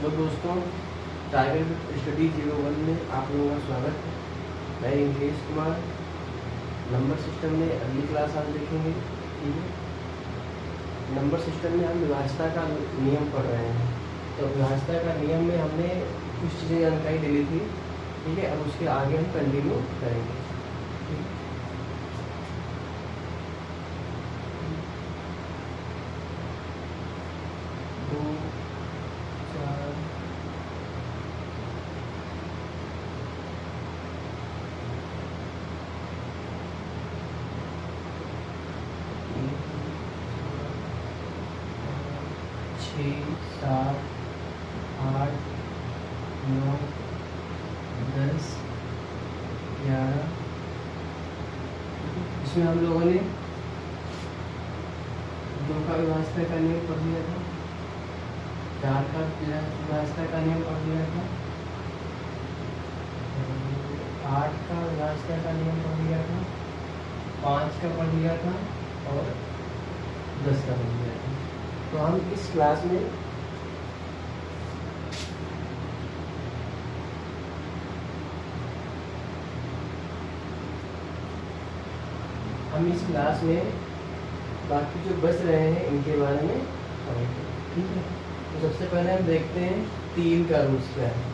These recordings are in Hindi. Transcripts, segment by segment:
हेलो दोस्तों, टाइगर स्टडी 01 में आप लोगों का स्वागत है। मैं इंग्लिश कुमार। नंबर सिस्टम में अगली क्लास हम देखेंगे। ठीक है, नंबर सिस्टम में हम विभाज्यता का नियम पढ़ रहे हैं। तो विभाज्यता का नियम में हमने कुछ चीज़ें जानकारी ले ली थी। ठीक है, अब उसके आगे हम कंटिन्यू करेंगे। दो, चार, छः, सात, आठ, 9, 10, 11। इसमें हम लोगों ने दो का विभाज्यता का नियम पढ़ लिया था, 4 का विभाज्यता का नियम पढ़ लिया था, 8 का विभाज्यता का नियम पढ़ लिया था, 5 का पढ़ लिया था और 10 का पढ़ लिया था। तो हम इस क्लास में बाकी जो बच रहे हैं इनके बारे में पढ़ेंगे। ठीक है, तो सबसे पहले हम देखते हैं 3 का रूल्स क्या है।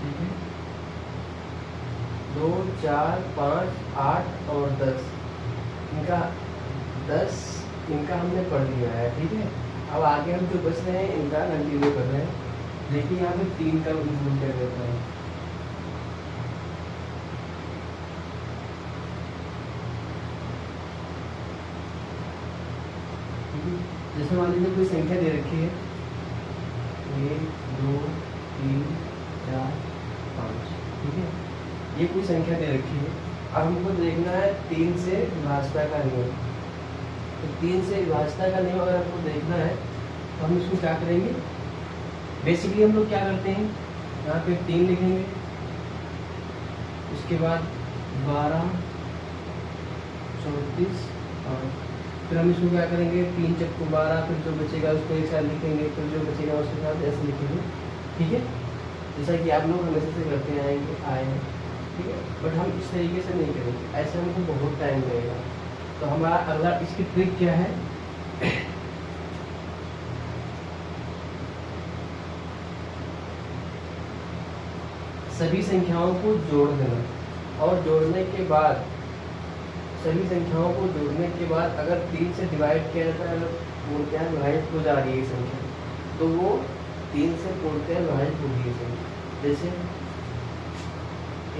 ठीक है, 2, 4, 5, 8 और 10 इनका हमने पढ़ लिया है। ठीक है, अब आगे हम जो बच रहे हैं इनका कंटिन्यू कर रहे हैं। देखिए यहाँ पे 3 का रूल क्या कहता है। जैसे मान लीजिए कोई संख्या दे रखी है 1, 2, 3, 4, 5। ठीक है, ये कोई संख्या दे रखी है। अब हमको देखना है 3 से विभाज्यता का नियम। तो 3 से विभाज्यता का नियम अगर हमको देखना है तो हम इसको क्या करेंगे। बेसिकली हम लोग क्या करते हैं, यहाँ पे 3 लिखेंगे, उसके बाद 12, 34 और फिर हम इसको क्या करेंगे, 3 चक्कू 12, फिर जो बचेगा उसको एक साथ लिखेंगे, फिर जो बचेगा उसके साथ ऐसे लिखेंगे। ठीक है, जैसा कि आप लोग हमेशा से करते आए हैं। ठीक है, बट हम इस तरीके से नहीं करेंगे, ऐसे हमको बहुत टाइम लगेगा। तो हमारा अगला इसकी ट्रिक क्या है, सभी संख्याओं को जोड़ देना और जोड़ने के बाद सभी संख्याओं को जोड़ने के बाद अगर 3 से डिवाइड किया जाता है, अगर पूर्णतः विभाजित हो जा रही है संख्या, तो वो 3 से पूर्णतः विभाजित होगी ये संख्या। जैसे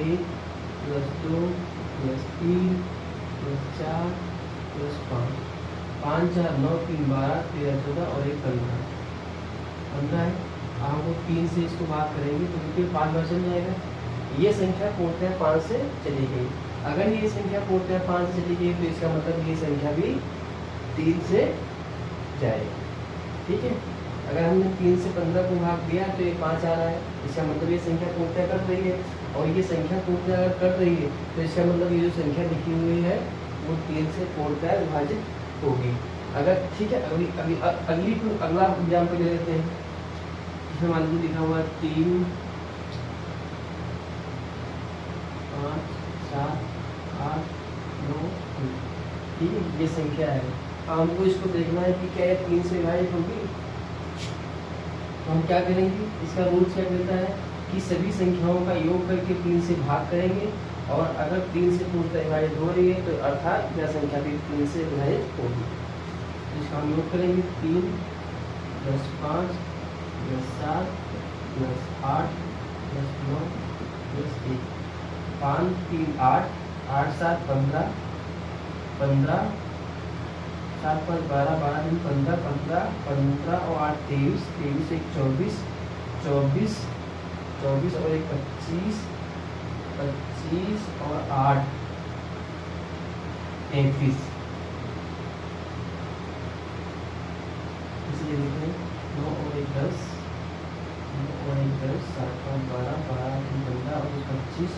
1 + 2 + 3 + 4 + 5, 5, 4, 9, 3, 12, 13, 14 और 1, 15 है। आपको 3 से इसको भाग करेंगे तो देखिए 5 बार चल जाएगा। ये संख्या पूर्णतः 5 से चली गई। अगर ये संख्या पूर्णतः 5 से चली गई तो इसका मतलब ये संख्या भी 3 से जाएगी। ठीक है, अगर हमने 3 से 15 को भाग दिया तो ये 5 आ रहा है, इसका मतलब ये संख्या पूर्णतः कर रही है। और ये संख्या पूर्णतः अगर कर रही है तो इसका मतलब ये जो संख्या लिखी हुई है वो 3 से पूर्णतः विभाजित होगी। अगर ठीक है, अगला एग्जाम्पल ले लेते हैं। इसमें मान लीजिए लिखा हुआ है 3, 5, 7, 8, 9, 3। ठीक है, ये संख्या है। अब हमको इसको देखना है कि क्या ये 3 से विभाजित होगी। तो हम क्या करेंगे, इसका रूल क्या कहता है कि सभी संख्याओं का योग करके 3 से भाग करेंगे और अगर 3 से पूर्णतः विभाजित हो रही है तो अर्थात यह संख्या भी 3 से विभाजित होगी। तो इसका हम योग करेंगे 3 + 5 + 7 + 8 + 9 + 1, 5, 3, 8, 8, 7, 15, 15, 7, 5, 12, 12, 3, 15, 15, 15 और 8, 23, 23, 1, 24, 24, 24 और 1, 25, 25 और 8, 33। 10, 7 5 12, 12 3 15 और 25,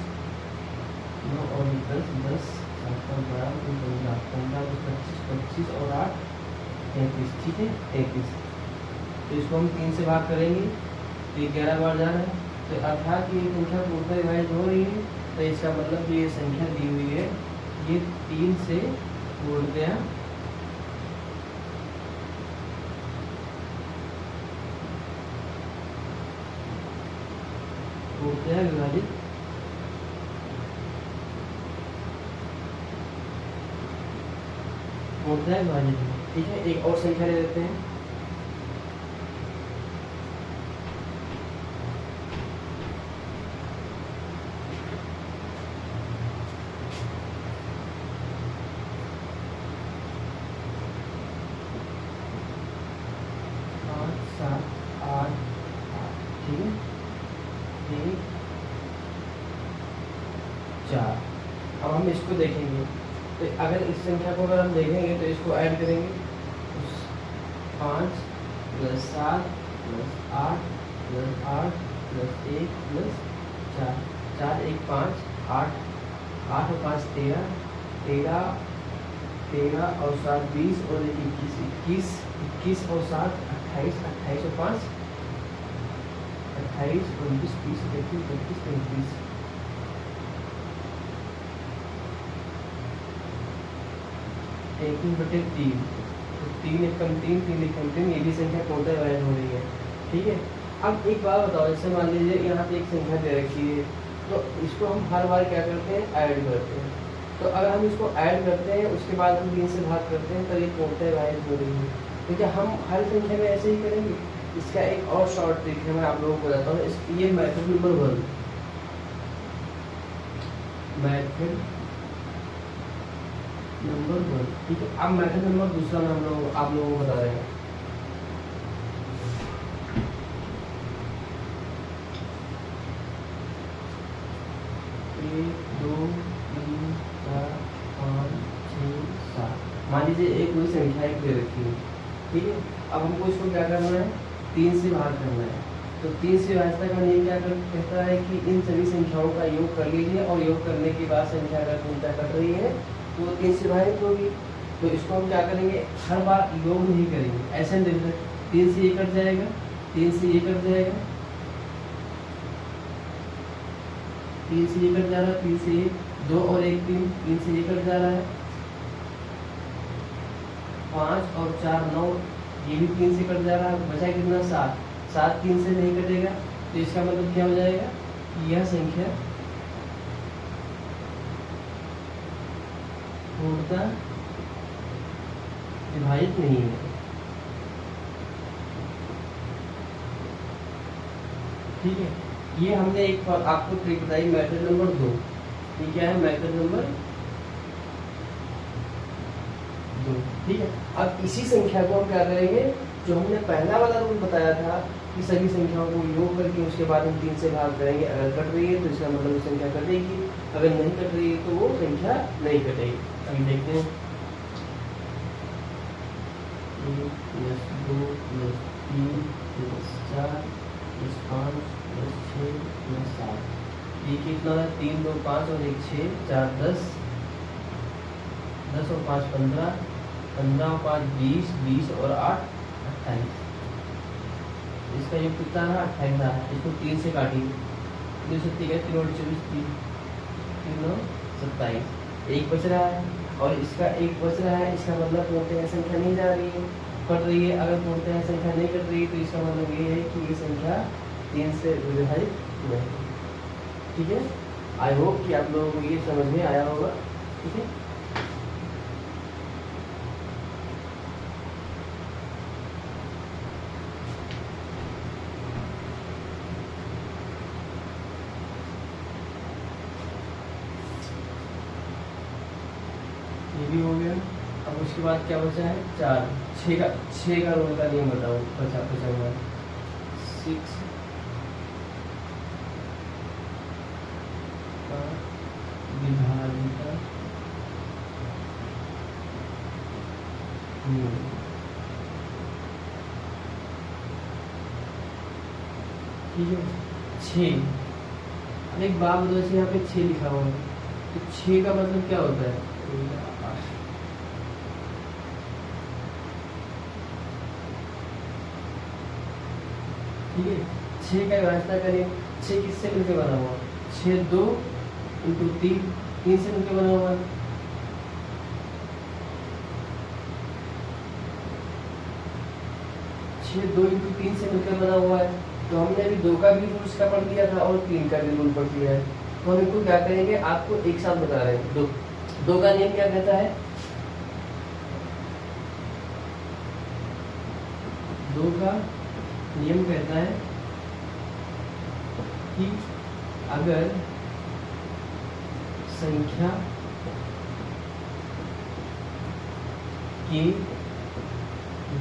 9 और 10, 10 7 5 12 3 15, 15 25, 25 और 8 33, ठीक है 33। तो इसको हम 3 से भाग करेंगे तो ये 11 बार जा रहा है, तो अर्थात ये संख्या पूर्णतः विभाजित हो रही है। तो इसका मतलब जो ये संख्या दी हुई है ये 3 से पूर्णतः विभाजित विभाजित है, ठीक है। एक और संख्या ले लेते हैं, ठीक है 1 4। अब हम इसको देखेंगे, तो अगर इस संख्या को अगर हम देखेंगे तो इसको ऐड करेंगे 5 + 7 + 8 + 8 + 1 + 4, 4 1 5 8, 8 और 5 13, 13 13 और 7 20 और 1 21, 21 21 और 7 28, 28 और 5 28, 29 30 31 32 33, 3/3, तो 3 1 कम 3, 3 1 कम 3, ये भी संख्या पूर्णतः विभाजित हो रही है, ठीक है। अब एक बात बताओ, जैसे मान लीजिए यहाँ पे एक संख्या दे रखी है, तो इसको हम हर बार क्या करते हैं, ऐड करते हैं। तो अगर हम इसको ऐड करते हैं उसके बाद हम 3 से भाग करते हैं तो ये पूर्णतः विभाजित हो रही है। तो क्या हम हर संख्या में ऐसे ही करेंगे? इसका एक और शॉर्ट ट्रिक है, मैं आप लोगों को बताता हूँ। ये मेथड नंबर 1, मेथड नंबर 1, ठीक है। अब मेथड नंबर दूसरा मैं आप लोगों को बता रहे हैं। 1 2 3 4 5 6 7, मान लीजिए एक कोई संख्या एक दे रखी है, ठीक है। अब हमको इसको क्या करना है, 3 से भाग करना है। तो 3 से विभाजन का नियम क्या कहता है कि इन सभी संख्याओं का योग कर लीजिए और योग करने के बाद संख्या अगर पूर्णतः कट रही है तो 3 से विभाजित होगी। तो इसको हम क्या करेंगे, हर बार योग नहीं करेंगे, ऐसे नहीं देख 3 से ये कट जाएगा, 3 से ये कट जाएगा, 3 से ये कट जा रहा है, 3 से ये 2 और 1 3, 3 से ये कट जा रहा है, 5 और 4 9, ये भी 3 से कट जा रहा है, बचा कितना 7, 7 3 से नहीं कटेगा। तो इसका मतलब क्या हो जाएगा, यह संख्या पूर्णतः विभाजित नहीं है, ठीक है। ये हमने एक आपको ट्रिक बताई, मेथड नंबर 2। ये क्या है, मेथड नंबर 2, ठीक है। अब इसी संख्या को हम क्या करेंगे, जो हमने पहला वाला रूल बताया था कि सभी संख्याओं को योग करके उसके बाद हम 3 से भाग करेंगे। अगर कट रही है तो इसका मतलब संख्या कटेगी, अगर नहीं कट रही है तो वो संख्या नहीं कटेगी। अभी देखते हैं, 1 + 2 + 3 + 4 + 5 + 6 + 7, ये कितना है, 3 2 5 और 1 6, 4 10, 10 और 5 15, 15 और 5 20, 20 और 8 28, इसका योग कितना रहा, 28 रहा। इसको 3 से काटिए, 2 से 3 3 और 24 3 3 9 27, एक बच रहा है और इसका एक बच रहा है। इसका मतलब पूर्णतः संख्या नहीं जा रही है, कट रही है। अगर पूर्णतः संख्या नहीं कट रही है तो इसका मतलब ये है कि ये संख्या 3 से विभाजित नहीं, ठीक है। आई होप कि आप लोगों को ये समझ में आया होगा, ठीक है। ये भी हो गया। अब उसके बाद क्या बचा है, 4 6 का रोल का नियम बताओ, बचा हुआ 6 का विभाजित नियम, ठीक है। 6। अब एक बात बताओ, जैसे यहाँ पे 6 लिखा हुआ है, तो 6 का मतलब क्या होता है? ठीक है, 6 का व्यवस्था करें। 6 किससे मिलकर बना हुआ? 6 2 इंटू 3, 3 से मिलकर बना हुआ है। 6 2 इंटू 3 से मिलकर बना हुआ है। तो हमने अभी 2 का भी रूल इसका पढ़ लिया था और 3 का भी रूल पढ़ लिया है। तो हम इनको क्या करेंगे, आपको एक साथ बता रहे हैं। 2 का नियम क्या कहता है? 2 का नियम कहता है कि अगर संख्या के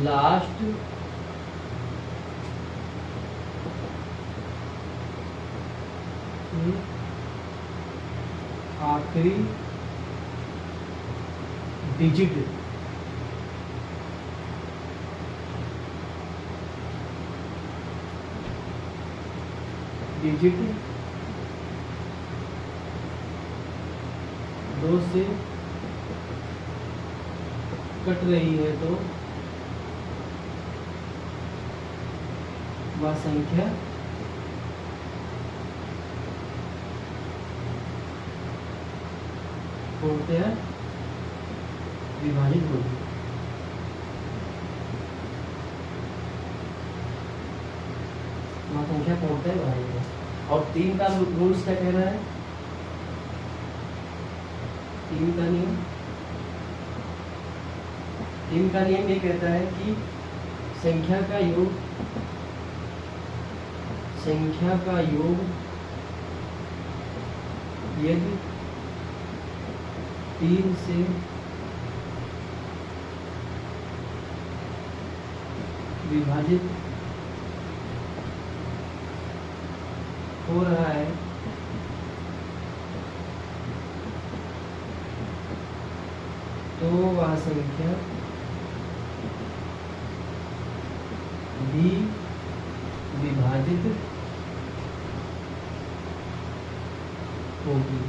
लास्ट आखिरी डिजिट डिजिट 2 से कट रही है तो वह संख्या पूर्णतः विभाजित होगी। वह संख्या पूर्णतः विभाजित है। और 3 का रूल्स क्या कह रहा है? 3 का नियम, 3 का नियम ये कहता है कि संख्या का योग यदि 3 से विभाजित हो रहा है तो वह संख्या भी विभाजित होगी।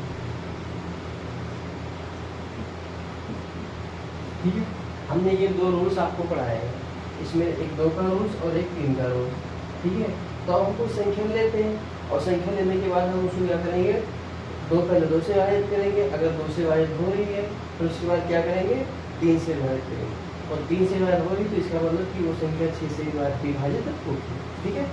ठीक है, हमने ये 2 रूल्स आपको पढ़ाए हैं। इसमें एक 2 का रूल्स और एक 3 का रूल्स। ठीक है, तो हमको संख्या लेते हैं और संख्या लेने के बाद हम उसको क्या करेंगे, 2 पहले 2 से विभाजित करेंगे। अगर 2 से विभाजित हो रही है तो उसके बाद क्या करेंगे, 3 से विभाजित करेंगे। और 3 से विभाजित हो रही तो इसका मतलब कि वो संख्या 6 से विभाजित होगी। ठीक है,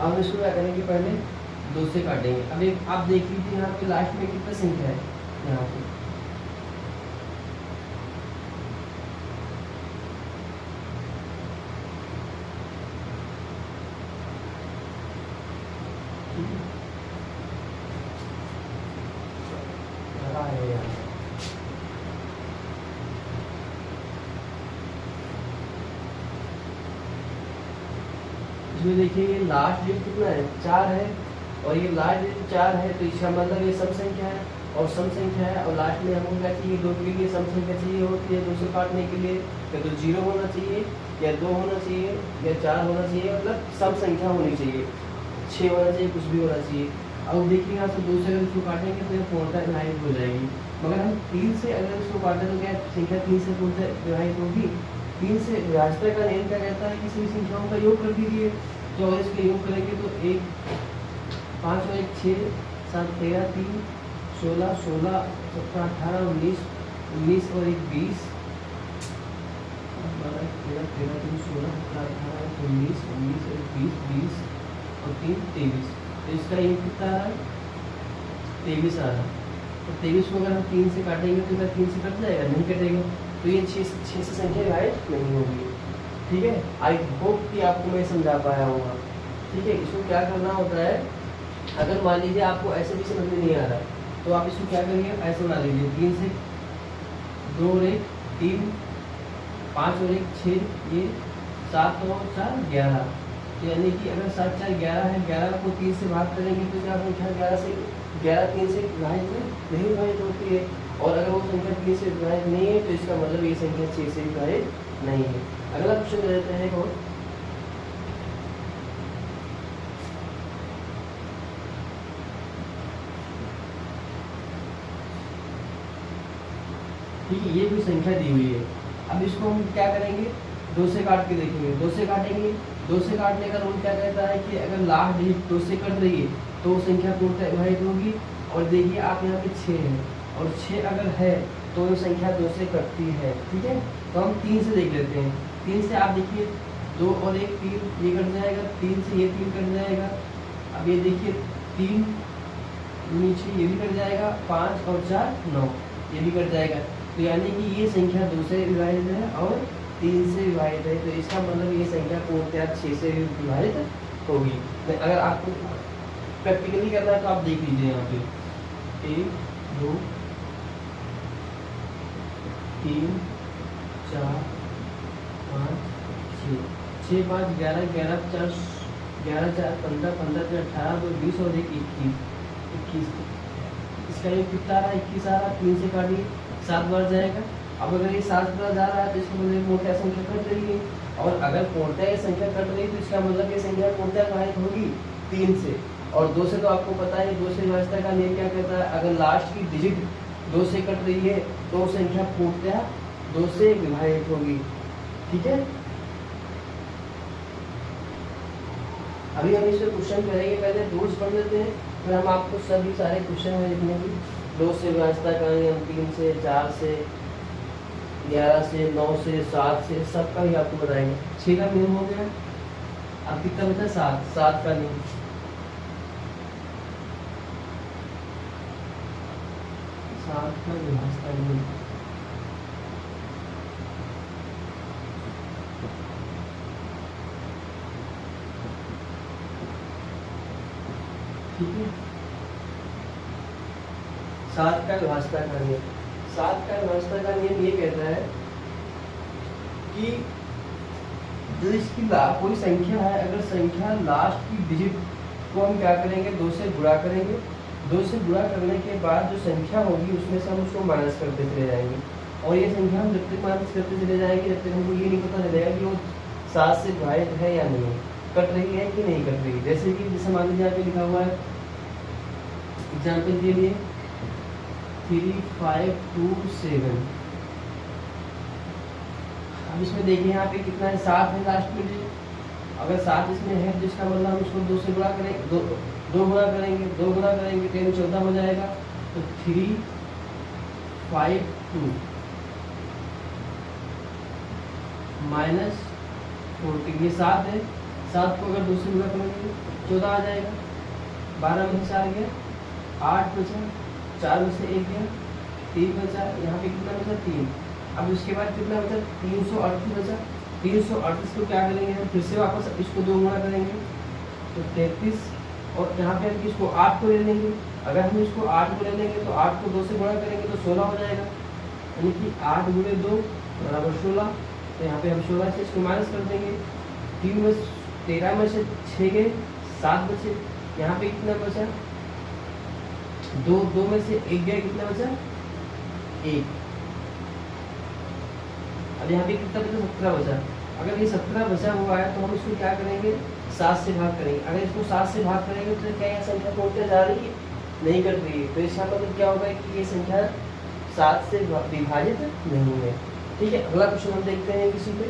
अब इसको क्या करेंगे, पहले 2 से काटेंगे। अब एक आप देख लीजिए यहाँ पे लास्ट में कितना संख्या है, यहाँ पे इसमें देखिए ये लास्ट डिजिट कितना है, 4 है। और ये लास्ट डिजिट 4 है तो इसका मतलब ये सम संख्या है और सम संख्या है। और लास्ट में हमको क्या चाहिए, 2 के लिए सम संख्या चाहिए होती है। 2 से काटने के लिए या तो 0 होना चाहिए या 2 होना चाहिए या 4 होना चाहिए, मतलब सम संख्या होनी चाहिए, 6 होना चाहिए, कुछ भी होना चाहिए। अब देखिए यहाँ से 2 से अगर इसको काटेंगे तो ये पूर्णतः विभाजित हो जाएगी। मगर हम 3 से अगर इसको काटें तो क्या संख्या 3 से पूर्णतः विभाजित होगी। 3 से विभाजन का नियम क्या कहता है, किसी भी संख्याओं का योग कर दीजिए। तो अगर इसके योग करेंगे तो 1 5 और 1 6 7 13 3 16 16 17 18 19 19 और 1 20 12 13 13 3 16 17 18 19 19 और 20 20 और 3 23। तो इसका योग कितना आ रहा है, 23 आ रहा है। तो 23 को अगर हम 3 से काटेंगे तो क्या 3 से कट जाएगा, नहीं कटेगा। तो ये 6 से संख्या डिवाइड नहीं होगी। ठीक है, आई होप कि आपको मैं समझा पाया होगा। ठीक है, इसको क्या करना होता है, अगर मान लीजिए आपको ऐसे भी समझ में नहीं आ रहा है तो आप इसको क्या करिए, ऐसे बना लीजिए 3 से 2 और 1 3, 5 और 1 6, ये 7 और 4 11। तो यानी कि अगर 7 4 11 है, 11 को 3 से भाग करेंगे तो क्या संख्या 11 3 से विभाजित नहीं विभाजित होती है। और अगर वो संख्या 3 से विभाजित नहीं है तो इसका मतलब ये संख्या 6 से विभाजित नहीं है। अगला क्वेश्चन दे देते हैं कौन, ठीक है, ये भी संख्या दी हुई है। अब इसको हम क्या करेंगे, 2 से काट के देखेंगे। 2 से काटेंगे, 2 से काटने का रूल क्या कहता है कि अगर लास्ट डिजिट 2 से कट रही है तो वो संख्या पूर्णतः विभाजित होगी। और देखिए आप यहाँ पे 6 है और 6 अगर है तो वो संख्या 2 से कटती है। ठीक है, तो हम 3 से देख लेते हैं। 3 से आप देखिए 2 और 1 3, ये कट जाएगा। 3 से ये 3 कट जाएगा। अब ये देखिए 3 नीचे ये भी कट जाएगा। 5 और 4 9, ये भी कट जाएगा। तो यानी कि ये संख्या 2 से विभाजित है और 3 से विभाजित है। तो इसका मतलब ये संख्या पूर्णतः 6 से विभाजित होगी। अगर आपको प्रैक्टिकली करना है तो आप देख लीजिए यहाँ पे 1 2 3 4 5 6, 6 5 11 11 4 11 4 15 15 4 18 2 20 और 1 21। इसका ये कितना आ रहा है, 21 आ रहा है। 3 से काटिए 7 बार जाएगा। अब अगर ये 7 बार जा रहा है तो इसका मतलब पूर्णतः संख्या कट रही है। और अगर पूर्णतः ये संख्या कट रही है तो इसका मतलब ये संख्या पूर्णतः विभाजित होगी 3 से। और 2 से तो आपको पता है 2 से विभाजन का नियम क्या कहता है, अगर लास्ट की डिजिट 2 से कट रही है तो संख्या पूर्णतः 2 से विभाजित होगी। ठीक है, अभी हम इस पे क्वेश्चन करेंगे, पहले रूल्स पढ़ लेते हैं फिर हम आपको सभी सारे क्वेश्चन है लिखने की। 2 से विभाजन का नियम, 3 से 4 से 11 से 9 से 7 से सबका ही आपको बताएंगे। 6 का नियम हो गया। अब कितना बचा, 7 का नियम। का विभाजन का नियम, ठीक है। 7 का विभाजन का नियम, 7 का विभाजन का नियम ये कहता है कि जो इसकी कोई संख्या है, अगर संख्या लास्ट की डिजिट को हम क्या करेंगे, 2 से गुणा करेंगे। 2 से गुणा करने के बाद जो संख्या होगी उसमें से हम उसको माइनस करते चले जाएंगे। और ये संख्या हम जब तक माइनस करते चले जाएंगे जब तक हमको ये नहीं पता चलेगा कि वो 7 से विभाजित है या नहीं, कट रही है कि नहीं कट रही। जैसे कि जैसे मान लीजिए यहाँ पे लिखा हुआ है एग्जाम्पल के लिए 3 5 2 7। अब इसमें देखिए यहाँ पे कितना है, 7 है लास्ट में डिजिट। अगर 7 इसमें है तो इसका मतलब हम इसको 2 से गुणा करेंगे, 2 गुणा करेंगे, 2 गुणा करेंगे 10 14 हो जाएगा। तो 3 5 2 माइनस 14, ये 7 है। 7 को अगर 2 से गुणा करेंगे 14 आ जाएगा। 12 में से 4 गया, 8 बचा, 4 में से 1 गया, 3 बचा, यहाँ पे कितना बचा 3। अब इसके बाद कितना बचा, 338 बचा। 338 को क्या करेंगे हम, फिर से वापस इसको 2 गुणा करेंगे तो 33। और यहाँ पे हम इसको 8 को ले लेंगे। अगर हम इसको 8 को ले लेंगे तो 8 को 2 से गुणा करेंगे तो 16 हो जाएगा। यानी कि 8 गुणे 2 बराबर 16। तो यहाँ पे हम 16 से इसको माइनस कर देंगे। 3 में 13 में से 6 गए, 7 बचे। यहाँ पे कितना बचा, 2 में से 1 गया, कितना बचा 1। अब यहाँ पे कितना बचा, 17 बचा। अगर ये 17 बचा हुआ है तो हम इसको क्या करेंगे, 7 से भाग करेंगे। अगर इसको 7 से भाग करेंगे तो क्या यह संख्या पूर्णतः जा रही है, नहीं कट रही है। तो इसका मतलब क्या होगा कि ये संख्या 7 से विभाजित नहीं है। ठीक है, अगला क्वेश्चन हम देखते हैं किसी पे।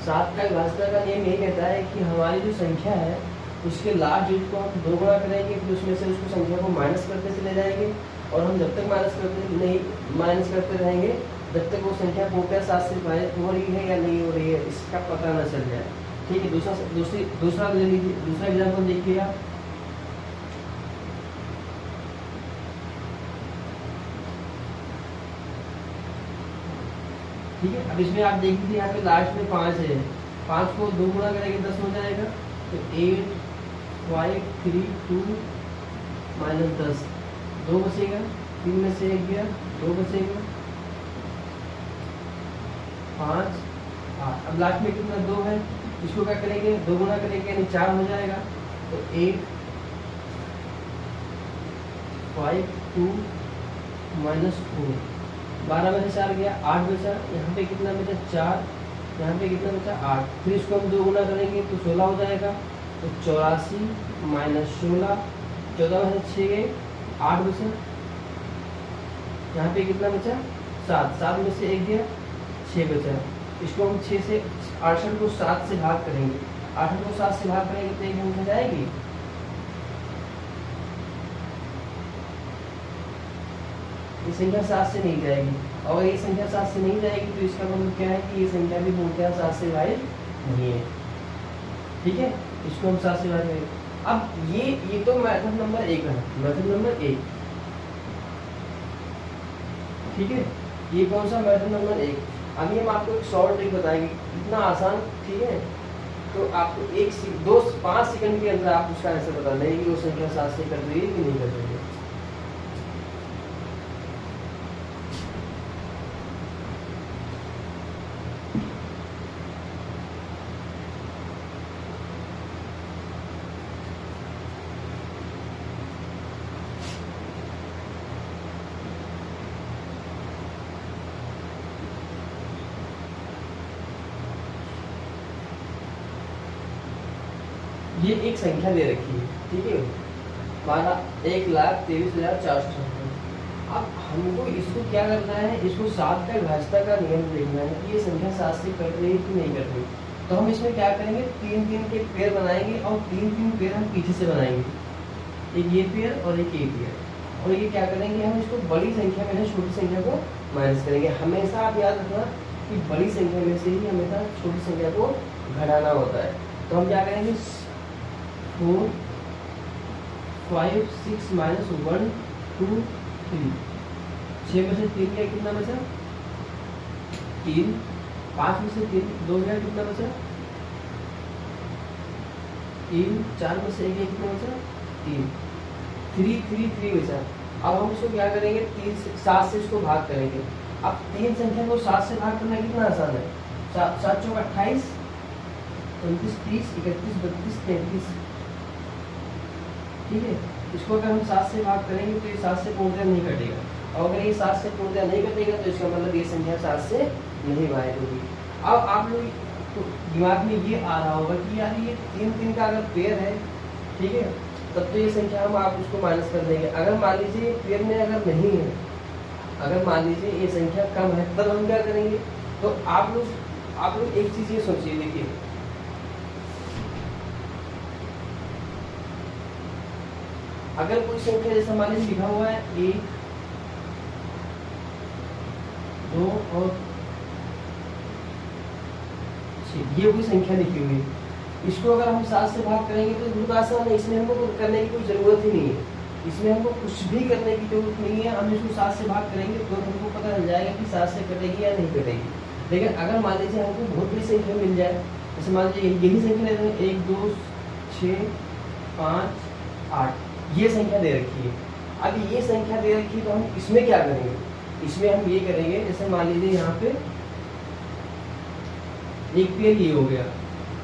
सात का विभाजन का नियम यही कहता है कि हमारी जो संख्या है उसके लास्ट डिजिट को हम 2 गुणा करेंगे, फिर उसमें से उसको संख्या को माइनस करते चले जाएंगे। और हम जब तक माइनस करते रहेंगे जब तक वो संख्या पूर्णतः 7 से विभाजित हो रही है या नहीं हो रही है इसका पता न चल जाए। ठीक है, दूसरा ले लीजिए, दूसरा एग्जाम्पल देखिए आप। ठीक है, अब इसमें आप देख लीजिए यहाँ पे लास्ट में 5 है, 5 को 2 गुणा करेंगे 10 हो जाएगा, तो 8 5 3 2 माइनस 10, 2 बचेगा, 3 में से 1 गया, 2 बचेगा, 5 8। अब लास्ट में कितना 2 है, इसको क्या करेंगे 2 गुणा करेंगे यानी 4 हो जाएगा, तो 8 5 2 माइनस 4, 12 में से 4 गया, 8 बचा, यहाँ पे कितना बचा 4, यहाँ पे कितना बचा 8, फिर इसको हम 2 गुना करेंगे तो 16 हो जाएगा, तो 84 माइनस 16, 14 में से 6 गए, 8 बचा, यहाँ पे कितना बचा 7, 7 में से 1 गया, 6 बचा, इसको हम 6 से 68 को 7 से भाग करेंगे, 68 को 7 से भाग करेंगे तो एक संख्या जाएगी, ये संख्या 7 से नहीं जाएगी, और ये संख्या 7 से नहीं जाएगी तो इसका मतलब क्या है कि ये संख्या भी पूर्णतः 7 से डिवाइड नहीं है। ठीक है, इसको हम 7 से डिवाइड करेंगे। अब ये तो मेथड नंबर 1 है, मेथड नंबर 1। ठीक है, ये कौन सा मेथड नंबर 1। अभी हम आपको एक शॉर्ट ट्रिक बताएंगे, इतना आसान। ठीक है, तो आपको 5 सेकंड के अंदर आप उसका आंसर बता देंगे कि वो संख्या 7 से कर रही है कि नहीं कर रही है। ये एक संख्या दे रखी है, ठीक है, 1,23,400। अब हमको इसको क्या करना है, इसको 7 का घातक का नियम देखना है कि ये संख्या 7 से कट रही है कि नहीं कट रही। तो हम इसमें क्या करेंगे, 3-3 के पेयर बनाएंगे और 3-3 पेयर हम पीछे से बनाएंगे, एक ये पेयर और एक ये पेयर। और ये क्या करेंगे, हम इसको बड़ी संख्या में से छोटी संख्या को माइनस करेंगे। हमेशा आप याद रखना कि बड़ी संख्या में से ही हमेशा छोटी संख्या को घटाना होता है। तो हम क्या करेंगे, 4 5 6 माइनस 1 2 3, 6 में से 3 गया, कितना बचा 3, 5 में से 3 2 गया, कितना बचा 3, 4 में से 1 गया, कितना बचा 3, 3 बचा। अब हम इसको क्या करेंगे, 7 से इसको भाग करेंगे। अब 3 संख्या को 7 से भाग करना कितना आसान है, 7 चौक 28, 29 30 31 32 33। ठीक है, इसको अगर हम 7 से भाग करेंगे तो ये 7 से पूर्णतः नहीं कटेगा, और अगर ये 7 से पूर्णतः नहीं कटेगा तो इसका मतलब ये संख्या 7 से नहीं भाग होगी। अब आप लोग तो दिमाग में ये आ रहा होगा कि यार ये 3-3 का अगर पेयर है, ठीक है, तब तो ये संख्या हम आप उसको माइनस कर देंगे। अगर मान लीजिए पेयर में अगर नहीं है, अगर मान लीजिए ये संख्या कम है, तब हम क्या करेंगे। तो आप लोग एक चीज ये सोचिए, देखिए अगर कोई संख्या जैसे मान लीजिए लिखा हुआ है 1 2 और 6, ये कोई संख्या लिखी हुई है, इसको अगर हम 7 से भाग करेंगे तो बहुत आसान है, इसमें हमको कुछ करने की कोई ज़रूरत ही नहीं है, इसमें हमको कुछ भी करने की जरूरत नहीं है। हम इसको 7 से भाग करेंगे तो हमको पता चल जाएगा कि 7 से कटेगी या नहीं कटेगी। लेकिन अगर मान लीजिए हमको बहुत बड़ी संख्या मिल जाए, जैसे मान लीजिए यही संख्या लेते हैं 1 2 6 5 8, ये संख्या दे रखी है। अब ये संख्या दे रखी है तो हम इसमें क्या करेंगे, इसमें हम ये करेंगे, जैसे मान लीजिए यहाँ पे एक पेयर ये हो गया,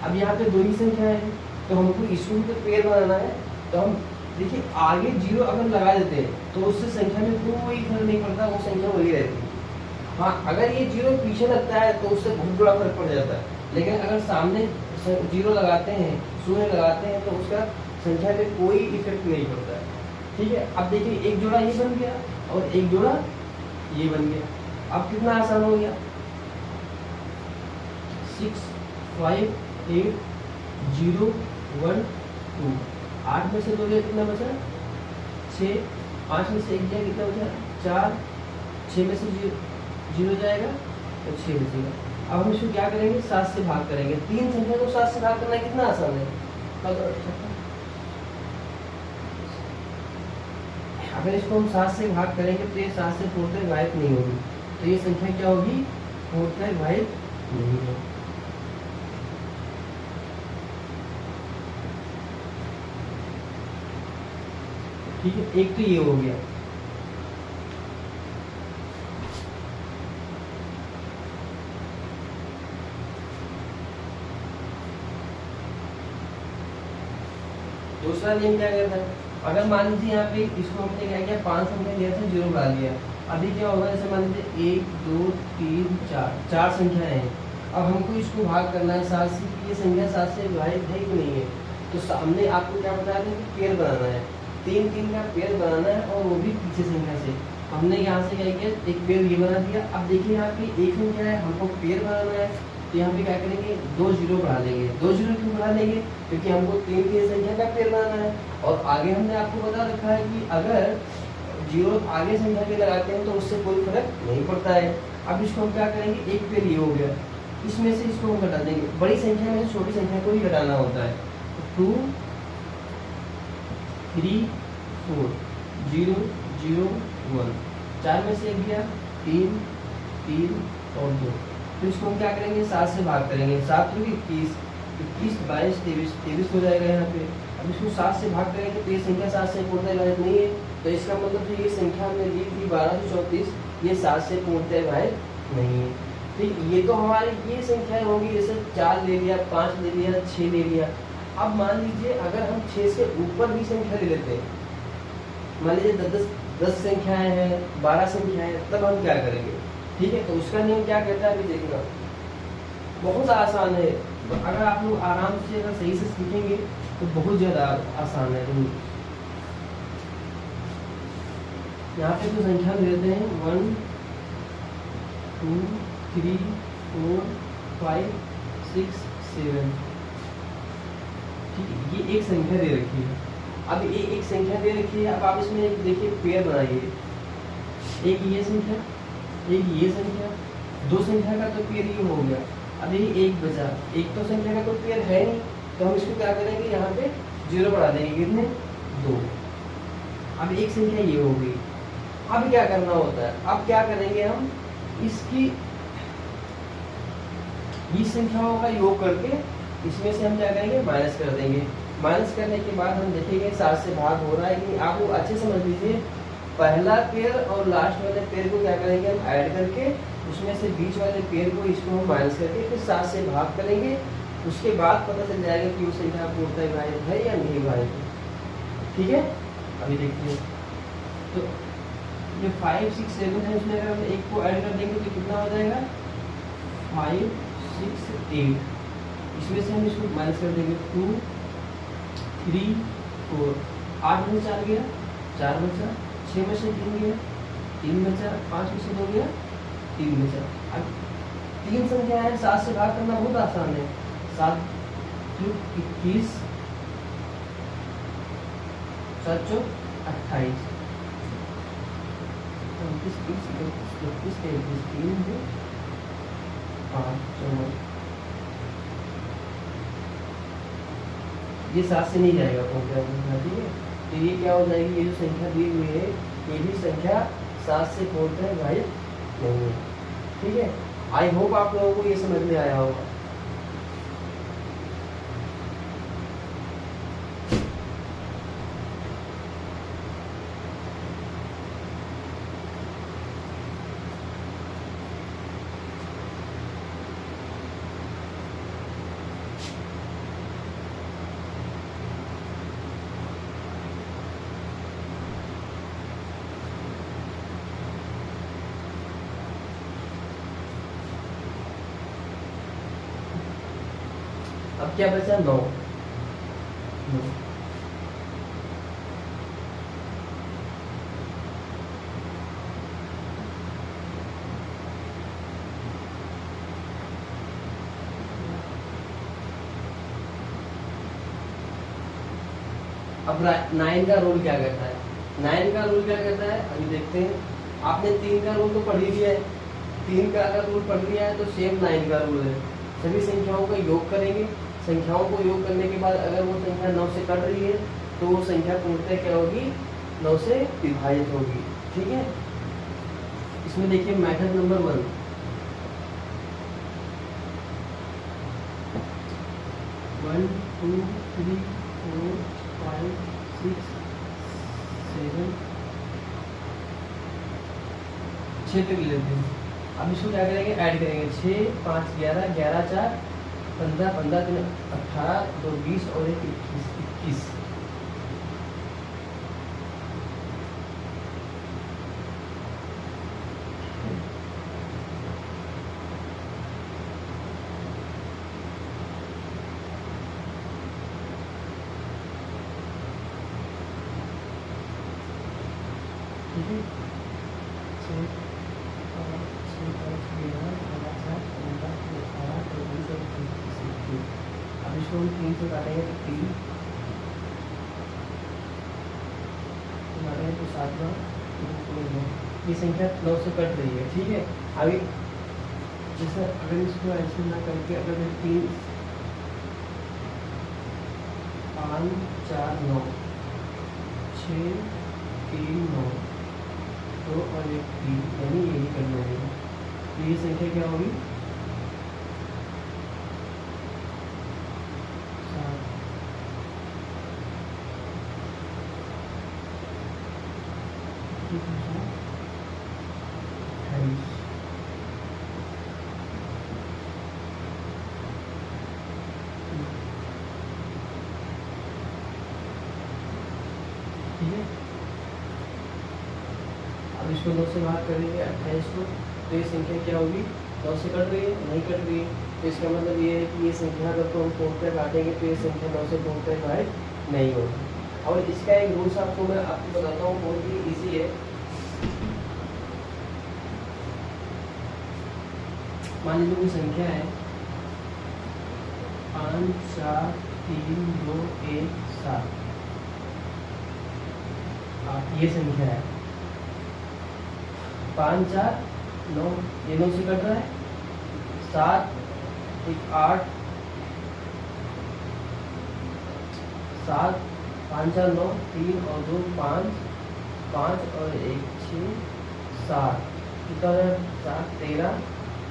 अब यहाँ पे 2 ही संख्या है तो हमको इसको भी तो पेयर बनाना है। तो हम देखिए आगे 0 अगर लगा देते हैं तो उससे संख्या में कोई फर्क नहीं पड़ता, वो संख्या वही रहती है। हाँ, अगर ये 0 पीछे लगता है तो उससे बहुत बड़ा फर्क पड़ जाता है, लेकिन अगर सामने 0 लगाते हैं, 0 लगाते हैं तो उसका संख्या पे कोई इफेक्ट नहीं पड़ता है। ठीक है, अब देखिए एक जोड़ा ये बन गया और एक जोड़ा ये बन गया, अब कितना आसान हो गया, 6 5 8 0 1 2, 8 में से 2 गया, कितना बचा 6, 5 में से 1 गया, कितना बचा 4, 6 में से 0 जाएगा तो 6 बचेगा। अब हम इसको क्या करेंगे, 7 से भाग करेंगे। 3 संख्या को 7 से भाग करना कितना आसान है। अगर इसको हम 7 से भाग करेंगे तो ये 7 से पूर्णतः विभाजित नहीं होगी, तो ये संख्या क्या होगी, पूर्णतः विभाजित नहीं है। ठीक है, एक तो ये हो गया। दूसरा नियम क्या कहता है, अगर मान लीजिए यहाँ पे इसको हमने क्या किया, 5 संख्या लिया था, 0 बढ़ा लिया। अभी क्या होगा, जैसे मान लीजिए 1 2 3 4 4 संख्याएं हैं। अब हमको इसको भाग करना है 7 से, ये संख्या 7 से विभाजित है कि नहीं है। तो सामने आपको क्या बताया था कि पेड़ बनाना है, 3 3 का पेड़ बनाना है, और वो भी पीछे संख्या से। हमने यहाँ से क्या किया, एक पेड़ ये बना दिया। अब देखिए यहाँ पे एक संख्या है, हमको पेड़ बनाना है, तो यहाँ पे क्या करेंगे, 2 0 बढ़ा लेंगे। 2 0 क्यों बढ़ा लेंगे, क्योंकि हमको 3 3 संख्या का पेड़ बनाना है। और आगे हमने आपको बता रखा है कि अगर 0 आगे संख्या के लगाते हैं तो उससे कोई फर्क नहीं पड़ता है। अब इसको हम क्या करेंगे, एक पेड़ ये हो गया, इसमें से इसको हम घटा देंगे। बड़ी संख्या में छोटी संख्या को ही घटाना होता है। 2 3 4 0 0 1, 4 में से 1 गया, 3 3 और 2। तो इसको हम क्या करेंगे, 7 से भाग करेंगे। 7 तो 21 21 22 23 23 हो जाएगा यहाँ पे। अब इसको 7 से भाग करेंगे तो ये संख्या 7 से पूर्णतः विभाजित नहीं है, तो इसका मतलब जो ये संख्या हमने ली थी 1234, ये 7 से पूर्णतः विभाजित नहीं है। तो ये तो हमारी ये संख्याएं होंगी, जैसे 4 ले लिया, 5 ले लिया, 6 ले लिया। अब मान लीजिए अगर हम 6 से ऊपर भी संख्या ले लेते हैं, मान लीजिए 10 संख्याएं हैं, 12 संख्याएं हैं, तब हम क्या करेंगे। ठीक है, तो उसका नियम क्या कहता है, अभी देखना बहुत आसान है। तो अगर आप लोग आराम से अगर सही से सीखेंगे तो बहुत ज़्यादा आसान है। यहाँ पे तो संख्या दे देते हैं 1 2 3 4 5 6 7। ठीक है, ये एक संख्या दे रखी है। अब ये एक संख्या दे रखी है, अब आप इसमें एक देखिए पेयर बनाइए, एक ये संख्या, एक ये संख्या, 2 संख्या का तो पेयर ये हो गया। अब ये एक बचा, एक तो संख्या का कोई पेयर है नहीं, तो हम इसको क्या करेंगे, यहाँ पे 0 बढ़ा देंगे, कितने 2। अब एक संख्या ये हो गई। अब क्या करना होता है, अब क्या करेंगे हम, इसकी इस संख्याओं का योग करके इसमें से हम क्या करेंगे, माइनस कर देंगे। माइनस करने के बाद हम देखेंगे 7 से भाग हो रहा है कि नहीं। आप लोग अच्छे समझ लीजिए, पहला पेयर और लास्ट वाले पेयर को क्या करेंगे, हम ऐड करके उसमें से बीच वाले पेयर को इसको हम माइनस करके फिर 7 से भाग करेंगे। उसके बाद पता चल जाएगा कि वो संख्या पूर्णतः विभाजित है या नहीं विभाजित है। ठीक है, अभी देखते हैं। तो जो 5 6 7 है, उसमें अगर हम एक को ऐड कर देंगे तो कितना हो जाएगा, 5 6 8। इसमें से हम इसको माइनस कर देंगे, 2 3 4, 8 में से 4 गया, 4 बचा, 6 में से 3 गया, 3 बचा, 5 में से 2 गया, 3 बचा। अब 3 संख्या है, 7 से भाग करना बहुत आसान है। 7 21 7 चौक 28, 29 30 31 33 3 है 5 4। ये 7 से नहीं जाएगा पूर्णतः, ठीक है। तो ये क्या हो जाएगी, ये जो संख्या दी हुई है ये भी संख्या 7 से पूर्णतः विभाजित नहीं है। ठीक है, आई होप आप लोगों को ये समझ में आया होगा। अब क्या बचा, 9। अब 9 का रूल क्या कहता है, 9 का रूल क्या कहता है, अभी देखते हैं। आपने 3 का रूल तो पढ़ ही लिया है, 3 का अगर रूल पढ़ लिया है तो सेम 9 का रूल है। सभी संख्याओं का योग करेंगे, संख्याओं को योग करने के बाद अगर वो संख्या 9 से कट रही है तो वो संख्या पूर्णतः क्या होगी, 9 से विभाजित होगी। ठीक है, इसमें देखिए मेथड नंबर 1, 1 2 3 4 5 6 7 6 तक लेते हैं। अब इसको क्या करेंगे, ऐड करेंगे। 6 5 11 11 4 15 15 3 18 2 20 और 1 21। ठीक है, 6 5 6 5 11 12 4 15 18 2 20 और 21। अब इसको हम 3 से काटेंगे तो 3 तो 7 बार 2 ये संख्या 9 से कट रही है। ठीक है, अभी जैसे अगर इसको ऐसे ना करके अगर 3 5 4 9 6 3 9 2 और 1 3 यानी यही करना है। तो ये संख्या क्या होगी, 7 28। ठीक है, अब इसको 9 से भाग करेंगे 28 को, तो ये संख्या क्या होगी, 9 से कट रही है, नहीं कट रही है। तो इसका मतलब ये है कि ये संख्या अगर तो हम पूर्णतः काटेंगे तो ये संख्या 9 से पूर्णतः डिवाइड नहीं होगी। और इसका एक रूल्स आपको मैं आपको बताता हूँ, बहुत ही ईजी है। मान लीजिए कोई संख्या है 5 4 3 2 1 7, ये संख्या है 5 4 9, ये 9 से कट रहा है, 7 1 8 7 5 4 9 3 और 2 5 5 और 1 6 7 कितना है, 7 13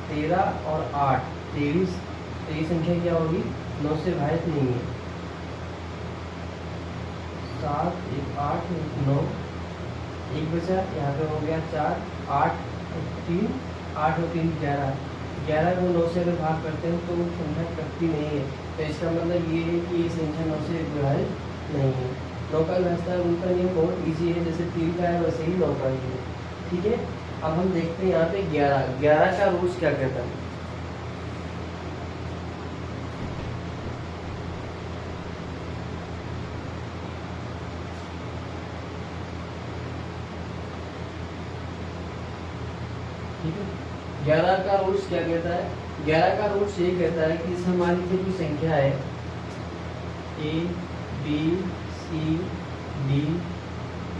13 और 8 23। तो ये संख्या क्या होगी, 9 से विभाजित नहीं है। 7 1 8 1 9, एक बचा, यहाँ पे हो गया 4 8 3 8 और 3 11 11 को 9 से अगर भाग करते हैं तो संख्या कटती नहीं है। तो इसका मतलब ये है कि ये संख्या 9 से विभाजित नहीं है। 9 का व्यवस्था उनका नियम बहुत इजी है, जैसे 3 का है वैसे ही 9 का ही है। ठीक है, अब हम देखते हैं यहाँ पे 11 का रूल्स क्या कहता है। ठीक है, 11 का रूल्स क्या कहता है, 11 का रूल्स ये कहता है कि जैसे हमारी कोई संख्या है A B C D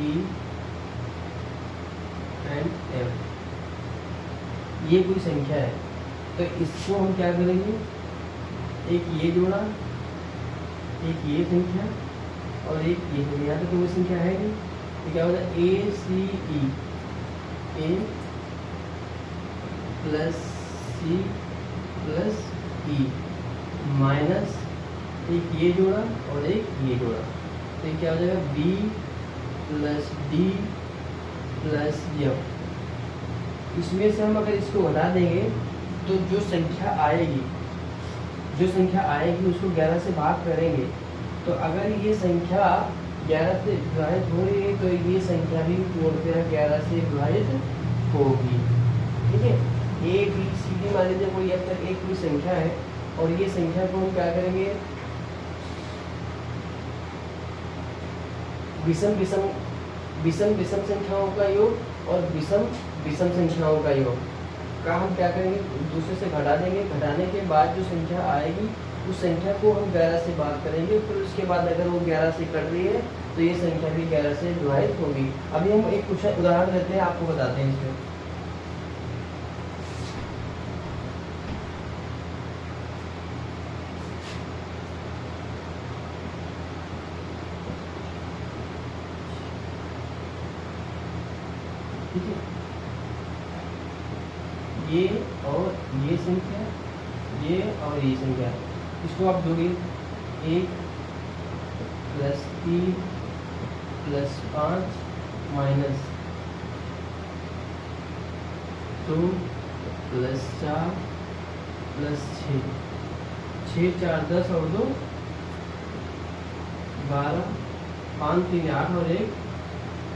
E and F, ये कोई संख्या है, तो इसको हम क्या करेंगे, एक ये जोड़ा, एक ये संख्या और एक ये संख्या, यहाँ तो कोई संख्या है नहीं, तो क्या होता है A C E, A plus C plus E minus एक ये जोड़ा और एक ये जोड़ा, तो ये क्या हो जाएगा B plus D plus F। इसमें से हम अगर इसको हटा देंगे तो जो संख्या आएगी उसको 11 से भाग करेंगे, तो अगर ये संख्या 11 से विभाजित हो रही है तो ये संख्या भी पूर्णतः 11 से विभाजित होगी। ठीक है, A B C D मान लीजिए कोई अब तक एक कोई संख्या है और ये संख्या को हम क्या करेंगे, विषम संख्याओं का योग और विषम संख्याओं का योग का हम क्या करेंगे, दूसरे से घटा देंगे। घटाने के बाद जो संख्या आएगी उस संख्या को हम 11 से भाग करेंगे, फिर उसके बाद अगर वो 11 से कट रही है तो ये संख्या भी 11 से विभाजित होगी। अभी हम एक कुछ उदाहरण लेते हैं, आपको बताते हैं इसमें। ठीक है, ये और ये संख्या, ये और ये संख्या, इसको आप जोड़िए। 1 + 3 + 5 माइनस 2 + 4 + 6, 6 4 10 और 2 12, 5 3 8 और 1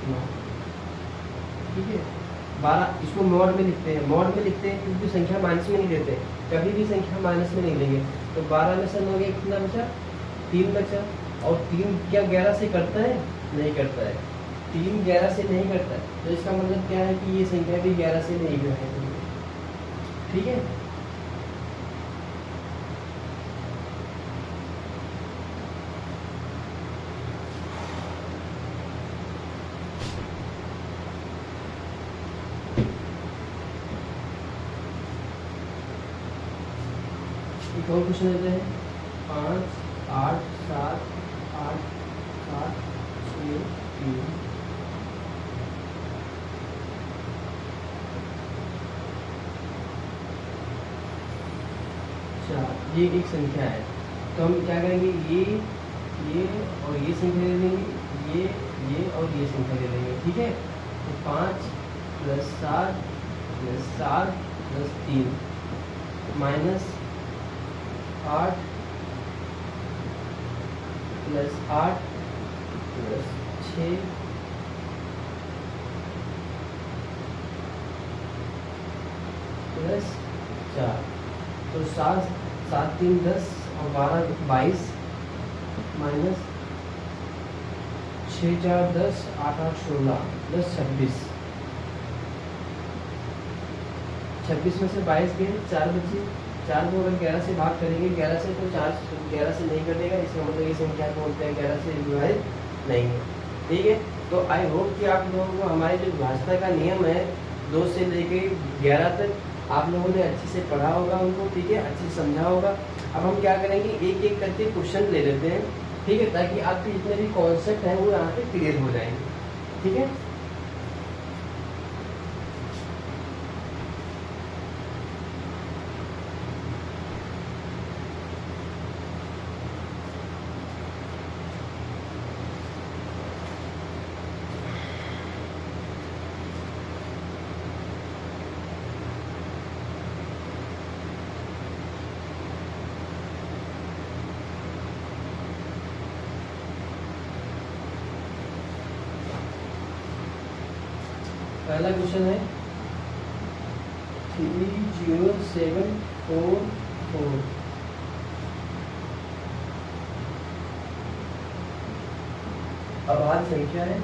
9। ठीक है, 12 इसको मॉड में लिखते हैं, मॉड में लिखते हैं क्योंकि संख्या माइनस में नहीं लेते, कभी भी संख्या माइनस में नहीं लेंगे। तो 12 में से 9 गया, कितना बचा? 3 बचा। और 3 क्या 11 से करता है? नहीं करता है, 3 11 से नहीं करता है, तो इसका मतलब क्या है कि ये संख्या भी 11 से नहीं है। ठीक है, एक और क्वेश्चन देते हैं। 5 8 7 8 7 6 3। ये एक संख्या है, तो हम क्या करेंगे, ये और ये संख्या ले लेंगे, ये और ये संख्या ले लेंगे। ठीक है, तो 5 + 7 + 7 + 3 माइनस 8 + 8 + 6 + 4, तो 7 7 3 10 और 12 22 माइनस 6 4 10 8 8 16 10 26, 26 में से 22 गए, 4 बचे। 4 को अगर 11 से भाग करेंगे, 11 से, तो 4 11 से नहीं कटेगा, इसका मतलब ये संख्या को बोलते हैं 11 से विभाजित नहीं है। ठीक है, तो आई होप कि आप लोगों को हमारे जो विभाजन का नियम है 2 से लेके 11 तक आप लोगों ने अच्छे से पढ़ा होगा उनको। ठीक है, अच्छे से समझा होगा। अब हम क्या करेंगे, एक एक करके क्वेश्चन ले लेते हैं। ठीक है, ताकि आपके जितने भी कॉन्सेप्ट हैं वो यहाँ पे क्लियर हो जाएंगे। ठीक है, पहला क्वेश्चन है 30744। अभाज्य संख्या है,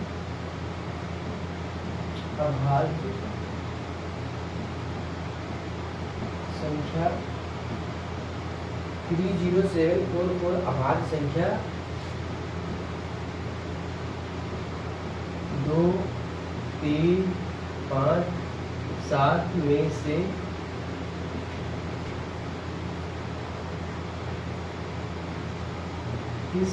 अभाज्य संख्या 30744 अभाज्य संख्या 2 3 5 7 में से किस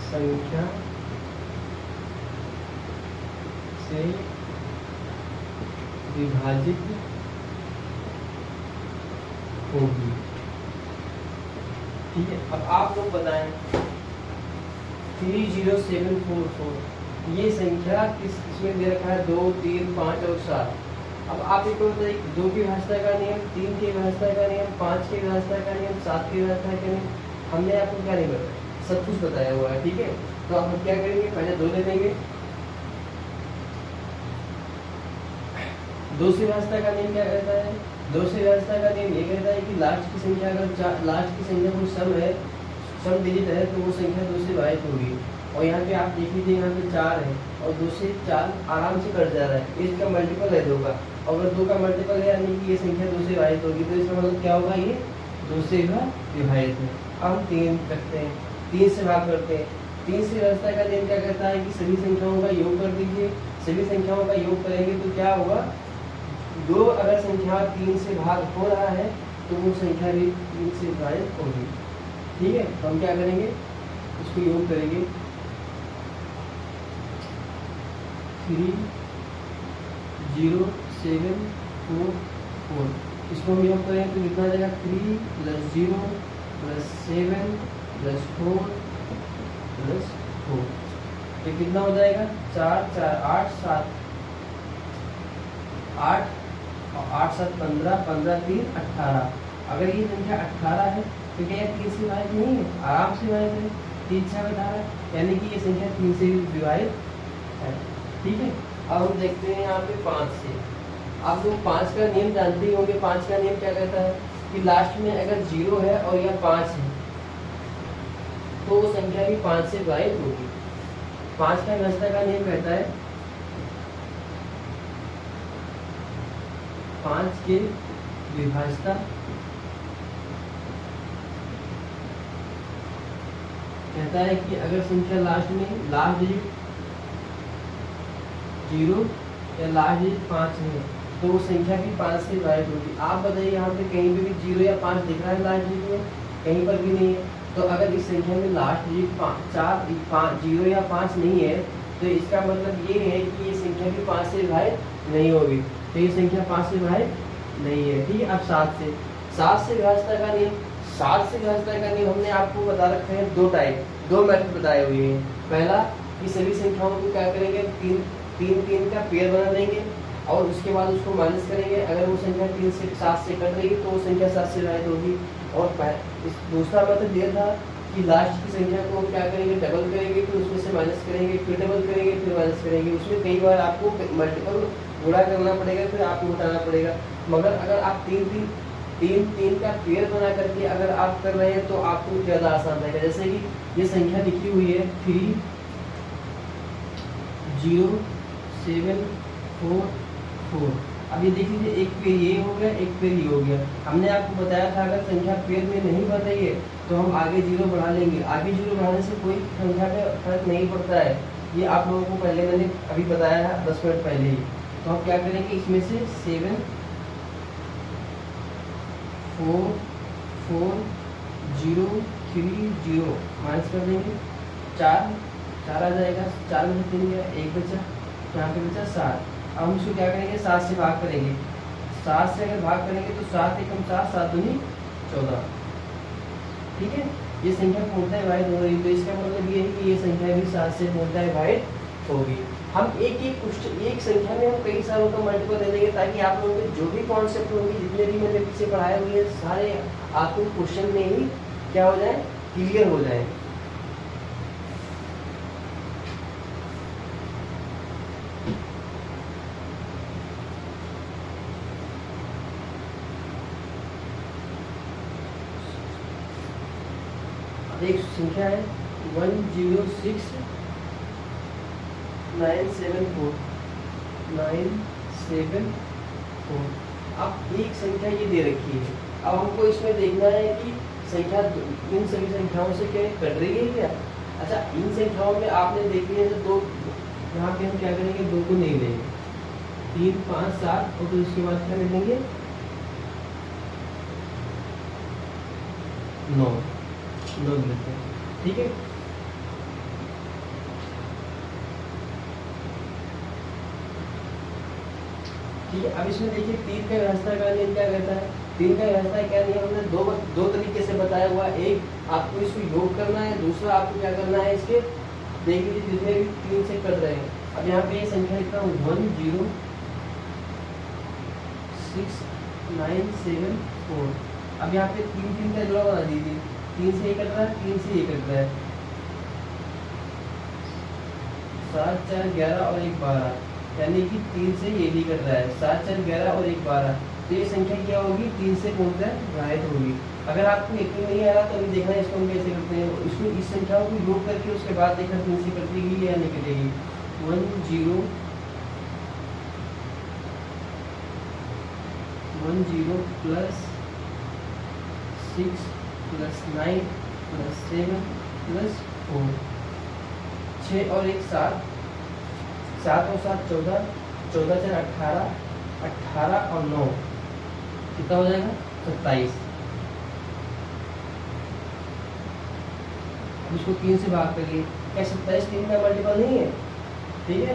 संख्या से विभाजित होगी। ठीक है, अब आप लोग बताएं 30744 ये संख्या किसमें दे रखा है? 2 3 5 और 7। अब आप एक बताइए, 2 की व्यवस्था का नियम, 3 की व्यवस्था का नियम, 5 की व्यवस्था का नियम, 7 की व्यवस्था का नियम, हमने आपको क्या नहीं बताया, सब कुछ बताया हुआ है। ठीक है, तो अब हम क्या करेंगे, पहले 2 ले लेंगे। 2 से व्यवस्था का नियम क्या कहता है? 2 से व्यवस्था का नियम ये कहता है कि लास्ट की संख्या अगर लास्ट की संख्या कोई सम है, सम डिजिट है, तो वो संख्या 2 से विभाजित होगी। और यहाँ पे आप देख लीजिए, यहाँ पे 4 है और 2 से 4 आराम से कट जा रहा है, इसका मल्टीपल है 2 का। अगर 2 का मल्टीपल है यानी कि ये संख्या 2 से विभाजित होगी, तो इसका मतलब क्या होगा, ये 2 से विभाजित है। अब हम 3 रखते हैं, 3 से भाग करते हैं। 3 से व्यवस्था का नियम क्या कहता है कि सभी संख्याओं का योग कर दीजिए। सभी संख्याओं का योग करेंगे तो क्या होगा, 2 अगर संख्या 3 से भाग हो रहा है तो वो संख्या भी 3 से विभाजित होगी। ठीक है, तो हम क्या करेंगे, इसको योग करेंगे। 30744। इसको हम योग करें तो कितना आ जाएगा 3 + 0 + 7 + 4 + 4। ये कितना हो जाएगा 4 4 8 7 8 और 8 7 15 15 3 18। अगर ये संख्या 18 है तो क्या ये 3 से विभाजित नहीं है? आराम से विभाजित है, 3 6 18, यानी कि ये संख्या 3 से विभाजित है। ठीक है, अब हम देखते हैं यहाँ पे 5 से। आप लोग 5 का नियम जानते ही होंगे। 5 का नियम क्या कहता है कि लास्ट में अगर 0 है और यह 5 है तो वो संख्या भी 5 से विभाजित होगी। 5 का व्यवस्था का नियम कहता है 5 के विभाज्यता कहता है कि अगर संख्या लास्ट डिजिट 0 या लास्ट डिजिट 5 है तो वो संख्या भी 5 से विभाजित होगी। आप बताइए यहाँ पे कहीं पे भी 0 या 5 दिख रहा है लास्ट डिजिट में? कहीं पर भी नहीं है। तो अगर इस संख्या में लास्ट डिजिट 0 या 5 नहीं है तो इसका मतलब ये है कि ये संख्या भी 5 से विभाजित नहीं होगी। तो ये संख्या 5 से विभाजित नहीं है। ठीक है, अब 7 से विभाज्यता का नियम। 7 से विभाज्यता का नियम हमने आपको बता रखे हैं दो मेथड बताए हुए हैं। पहला कि सभी संख्याओं को क्या करेंगे, तीन का पेयर बना देंगे और उसके बाद उसको माइनस करेंगे। अगर वो संख्या 3 से 7 से कट रही तो वो संख्या 7 से विभाजित होगी। और दूसरा मेथड ये था कि लास्ट की संख्या को क्या करेंगे, डबल करेंगे, फिर उसमें से माइनस करेंगे, फिर डबल करेंगे, फिर माइनस करेंगे। उसमें कई बार आपको मल्टीपल गुणा करना पड़ेगा, फिर आपको घटाना पड़ेगा। मगर अगर आप तीन का पेयर बना करके अगर आप कर रहे हैं तो आपको ज़्यादा आसान रहेगा। जैसे कि ये संख्या लिखी हुई है 30744। अब ये देख लीजिए, एक पेड़ ये हो गया, एक पेड़ ये हो गया। हमने आपको बताया था अगर संख्या पेड़ में नहीं बढ़ रही है तो हम आगे 0 बढ़ा लेंगे। आगे 0 बढ़ाने से कोई संख्या में फर्क नहीं पड़ता है। ये आप लोगों को पहले मैंने अभी बताया है 10 मिनट पहले ही। तो हम क्या करेंगे, इसमें से 7 4 4 0 3 0 माइनस कर देंगे। 4 आ जाएगा। 4 में से 3 गया, 1 बचा, यहाँ पे बचा 7। अब हम इसको क्या करेंगे, 7 से भाग करेंगे। 7 से अगर भाग करेंगे तो 7 एकम 7, 7 दूनी 14। ठीक है, ये संख्या पूर्णतः विभाजित हो रही। तो इसका मतलब ये है कि ये संख्या भी 7 से पूर्णतः विभाजित होगी। हम एक संख्या में हम कई सारों का मल्टीपल ले लेंगे ताकि आप लोगों के जो भी कॉन्सेप्ट होंगे, जितने भी मैंने पीछे पढ़ाए हुए हैं, सारे आपको क्वेश्चन में ही क्या हो जाए, क्लियर हो जाए। एक संख्या है 106974। अब एक संख्या ये दे रखी है। अब हमको इसमें देखना है कि संख्या इन सभी संख्याओं से क्या कट रही है क्या। अच्छा, इन संख्याओं में आपने देख लिया तो दो, यहाँ पे हम क्या करेंगे, 2 को नहीं लेंगे, 3 5 7 और फिर उसके बाद क्या ले लेंगे 9 लेते हैं। ठीक है, ठीक है। अब इसमें देखिए 3 का व्यवस्था का नियम क्या कहता है। 3 का व्यवस्था क्या नियम हमने दो तरीके से बताया हुआ। एक आपको इसको योग करना है, दूसरा आपको क्या करना है, इसके देख लीजिए जितने भी 3 से कट रहे हैं। अब यहाँ पे ये संख्या लिखता हूँ 106974। अब यहाँ पे 3 का जोड़ा बना दीजिए। 3 से ये कट रहा है, 3 से ये कट रहा है, 7 4 11 और 1 12, यानी कि 3 से ये भी कट रहा है, 7 4 11 और 1 12। तो ये संख्या क्या होगी, 3 से पूर्णतः विभाजित होगी। अगर आपको यकीन नहीं आ रहा तो अभी देखना है इसको हम कैसे करते हैं। इसको इस संख्याओं को योग करके उसके बाद देखना 3 से कटेगी या नहीं कटेगी। 10 प्लस 6 प्लस 9 प्लस 7 प्लस 4, 6 और 1 7, 7 और 7 14, 14 4 18, 18 और 9 कितना हो जाएगा 27। इसको 3 से भाग करिए। क्या 27 3 का मल्टीपल नहीं है? ठीक है,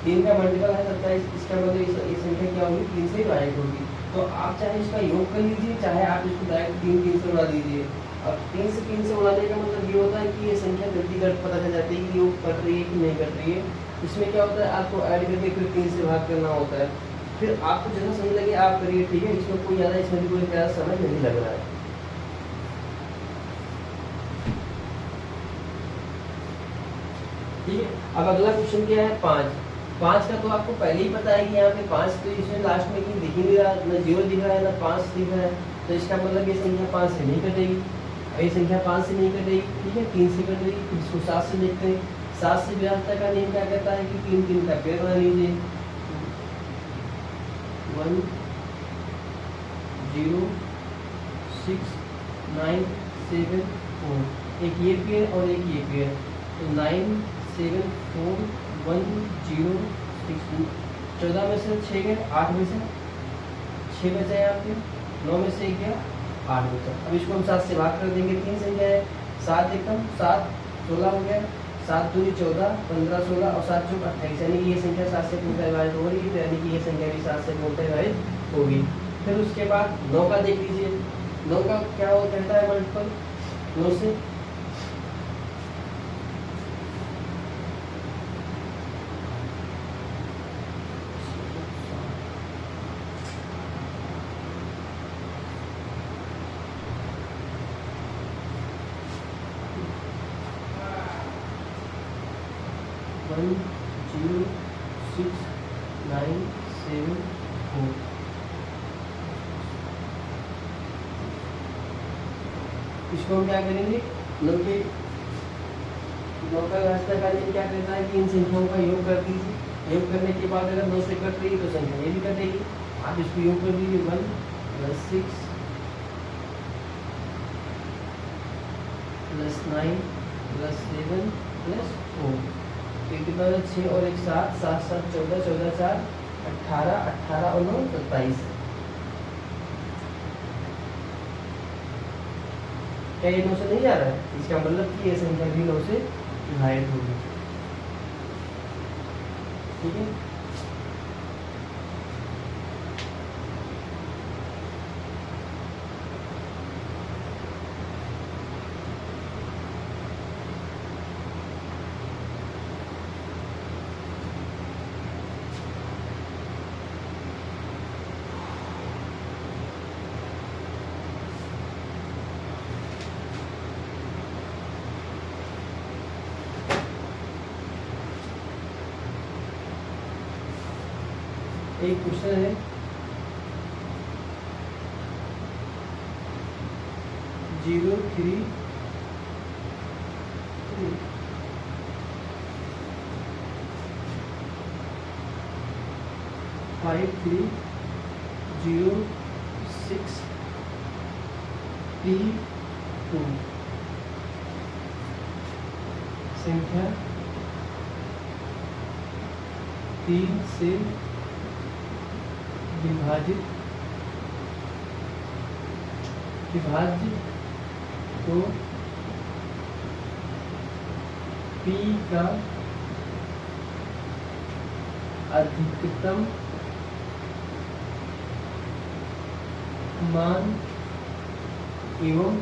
3 का मल्टीपल है 27, इसका मतलब ये संख्या क्या होगी, 3 से डिवाइड होगी। तो आप चाहे इसका योग कर लीजिए, चाहे आप इसको डायरेक्ट 3 से उड़ा दीजिए। अब 3 से उड़ाने का मतलब ये होता है कि ये संख्या गलती कर पता चल जाती है कि योग कर रही है कि नहीं कर रही है। इसमें क्या होता है, आपको ऐड करके फिर 3 से भाग करना होता है। फिर आपको जैसा सही लगे आप करिए, ठीक है। इसमें कोई ज़्यादा इसमें कोई ज़्यादा समय नहीं लग रहा है, ठीक है। अब अगला क्वेश्चन क्या है, 5 का तो आपको पहले ही पता है कि यहाँ पे 5, तो इसमें लास्ट में कहीं दिख ही नहीं रहा, ना 0 दिख रहा है ना 5 दिख रहा है, तो इसका मतलब ये संख्या 5 से नहीं कटेगी। ये संख्या 5 से नहीं कटेगी, ठीक है, 3 से कटेगी। फिर इसको 7 से देखते हैं। 7 से व्यवस्था का नियम क्या कहता है कि 3 का पेड़ बना लीजिए, 1 0 6 9 7 4, एक ये पेड़ और एक ये पेड़, तो 9 7 4 1 0 6। 14 में से 6 गए, 8 में से 6 बचा यहाँ पे, 9 में से 1 गया, 8 बचा। अब इसको हम 7 से भाग कर देंगे, 3 संख्या है, 7 एकम 7 16 हो गया, 7 दूनी 14 15 16 और 7 चौक 28, यानी कि ये संख्या 7 से पूर्णतः डिवाइड हो रही है, यानी कि ये संख्या भी 7 से पूर्णतः डिवाइड होगी। फिर उसके बाद 9 का देख लीजिए, 9 का क्या हो कहता है मल्टीपल, 9 से 1 0 6 9 7 4। इसको हम क्या करेंगे, 9 का रास्ता का नियम क्या कहता है कि इन संख्याओं का योग कर दीजिए। योग करने के बाद अगर 9 से कट रही है तो संख्या ये भी कटेगी, आप इसको योग कर दीजिए, 1 + 6 + 9 + 7 + 4, कितना 6 और 1 7, 7 7 14 14 4 18 18 और 9 27। क्या ये 9 से नहीं जा रहा है, इसका मतलब कि ये संख्या भी 9 से डिवाइड होगी, ठीक है। एक क्वेश्चन है, 0 3 5 3 0 6 3 2, संख्या 3 से विभाजित तो P का अधिकतम मान एवं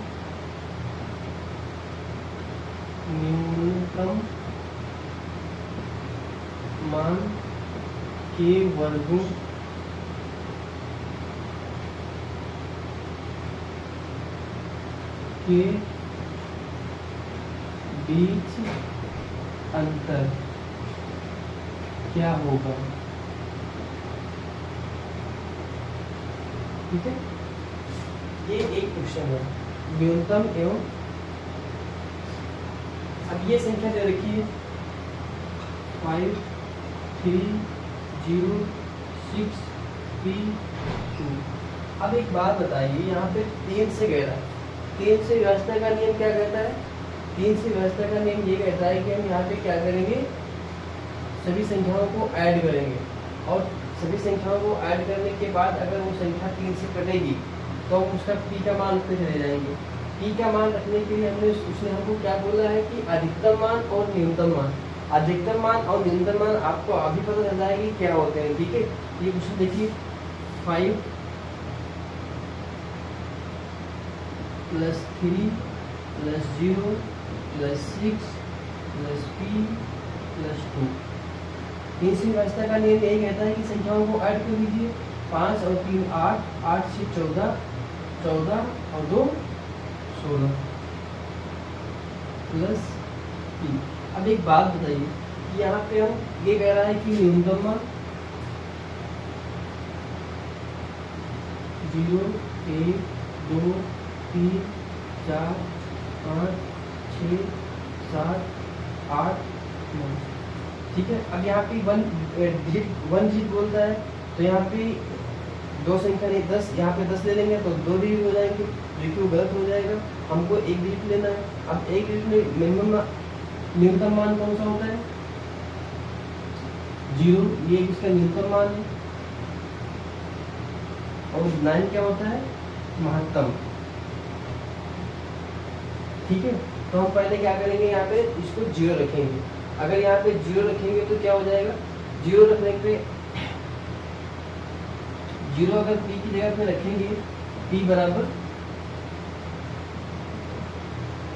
न्यूनतम मान के वर्गों के बीच अंतर क्या होगा, ठीक है। ये एक क्वेश्चन है, न्यूनतम एवं, अब ये संख्या दे रखी है 5 3 0 6 3 2। अब एक बात बताइए, यहाँ पे 3 से गया, 3 से व्यवस्था का नियम क्या कहता है, 3 से व्यवस्था का नियम ये कहता है कि हम यहाँ पे क्या करेंगे, सभी संख्याओं को ऐड करेंगे, और सभी संख्याओं को ऐड करने के बाद अगर वो संख्या 3 से कटेगी तो हम उसका P का मान रखते चले जाएंगे। P का मान रखने के लिए उसने हमको क्या बोला है कि अधिकतम मान और न्यूनतम मान। अधिकतम मान और न्यूनतम मान आपको अभी पता चल जाएगा कि क्या होते हैं। ठीक है, ये क्वेश्चन देखिए 5 + 3 + 0 + 6 + p + 2। तीसरी व्यवस्था का नियम यही कहता है कि संख्याओं को ऐड कर लीजिए। 5 और 3 8, 8 से 14, 14 और 2 16 प्लस p। अब एक बात बताइए कि यहाँ पे हम ये कह रहा है कि न्यूनतम मान 0 1 2 3 4 5 6 7 8 9। ठीक है, अब यहाँ पे वन डिजिट बोलता है, तो यहाँ पे दो संख्या नहीं 10, यहाँ पे 10 ले लेंगे तो 2 डिजिट हो जाएंगे, जो कि वो गलत हो जाएगा। हमको एक डिजिट लेना है। अब एक डिजिट में मिनिमम न्यूनतम मान कौन सा होता है? 0, ये इसका न्यूनतम मान है। और 9 क्या होता है? महत्तम। ठीक है, तो हम पहले क्या करेंगे, यहाँ पे इसको 0 रखेंगे। अगर यहाँ पे 0 रखेंगे तो क्या हो जाएगा? 0 रखने पे 0 अगर p की जगह पे रखेंगे, p बराबर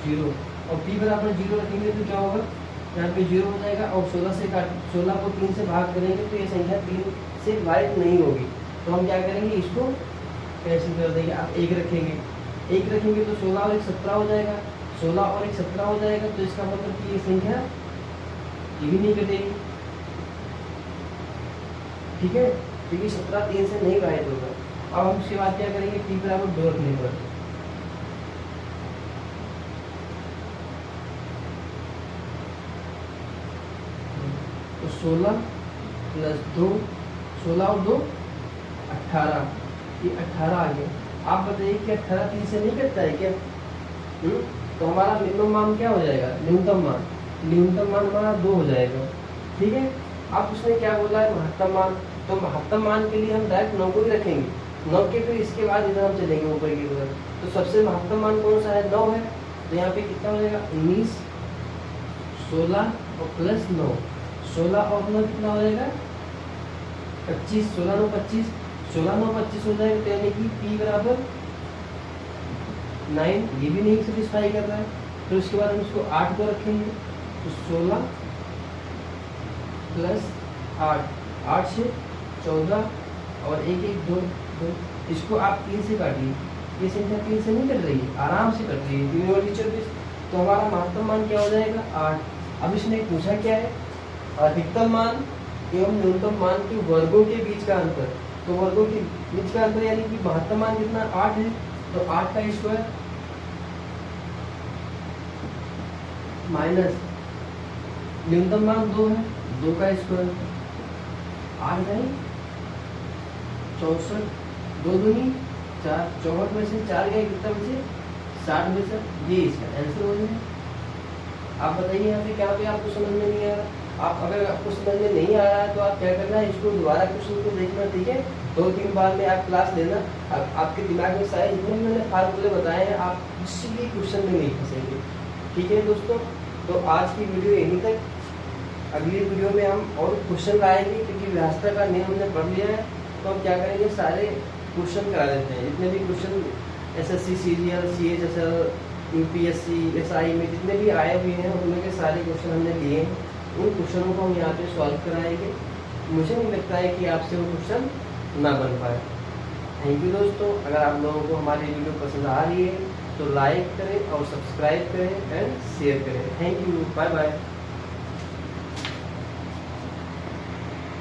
0 और p बराबर 0 रखेंगे तो क्या होगा? यहाँ पे 0 हो जाएगा और 16 को 3 से भाग करेंगे तो ये संख्या 3 से डिवाइड नहीं होगी। तो हम क्या करेंगे, इसको कैंसिल कर देंगे। आप 1 रखेंगे तो 16 और 1 17 हो जाएगा। 16 और 1 17 हो जाएगा, तो इसका मतलब कि ये संख्या ये भी नहीं कटेगी। ठीक है, क्योंकि 17 3 से नहीं डिवाइड होगा। अब हम उसके बाद क्या करेंगे, p बराबर 2 रखने पर तो 16 + 2, 16 और 2 18, ये 18 आ गया। आप बताइए कि 18 3 से नहीं कटता है क्या? तो हमारा मिनिमम मान क्या हो जाएगा? न्यूनतम मान हमारा 2 हो जाएगा। ठीक है, अब उसने क्या बोला है? महत्तम मान। तो महत्तम मान के लिए हम डायरेक्ट 9 को ही रखेंगे। 9 के फिर इसके बाद इधर हम चलेंगे ऊपर की तरफ। तो सबसे महत्तम मान कौन सा है? 9 है। तो यहाँ पे कितना हो जाएगा? 19, 16 और प्लस 9, 16 और 9 कितना हो जाएगा? 25, 16 9 25, 16 9 25 हो जाएगा। तो यानी कि p बराबर 9, ये भी नहीं सेटिस्फाई कर रहा है। तो उसके बाद हम इसको 8 को रखेंगे, तो 16 + 8, 8 से 14 और 1 1 2 2। इसको आप 3 से काटिए, ये संख्या 3 से नहीं कट रही है, आराम से कट रही है। 3 और 24, तो हमारा महत्तम मान क्या हो जाएगा? 8। अब इसने पूछा क्या है? अधिकतम मान एवं न्यूनतम मान के वर्गों के बीच का अंतर। तो वर्गों के बीच का अंतर यानी कि महत्तम मान कितना? 8 है, तो 8 का स्क्वायर माइनस न्यूनतम मान 2 है, 2 का स्क्वायर 8 नहीं 64, 2 दूनी 4, 64 में से 4 गए कितना बचे? 60 में से। ये इसका आंसर हो जाएगा। आप बताइए यहाँ पे क्या पे आपको समझ में नहीं आ रहा? आप अगर आपको समझ में नहीं आ रहा है तो आप क्या करना है, इसको दोबारा क्वेश्चन को देखना। ठीक है, 2-3 बार में आप क्लास लेना। आपके दिमाग में सारे जितने मैंने फार्मूले बताए हैं, आप किसी भी क्वेश्चन में नहीं फंसेंगे। ठीक है दोस्तों, तो आज की वीडियो यहीं तक। अगली वीडियो में हम और क्वेश्चन लाएंगे, क्योंकि व्यवस्था का नियम हमने पढ़ लिया है। तो हम क्या करेंगे, सारे क्वेश्चन करा देते हैं। जितने भी question SSC CGL CHSL UPSC SI में जितने भी आए हुए हैं, उनमें के सारे क्वेश्चन हमने लिए हैं। उन क्वेश्चनों को हम यहाँ पे सॉल्व कराएंगे। मुझे नहीं लगता है कि आपसे वो क्वेश्चन ना बन पाए। थैंक यू दोस्तों। अगर आप लोगों को हमारी वीडियो पसंद आ रही है तो लाइक करें और सब्सक्राइब करें एंड शेयर करें। Thank you, bye bye.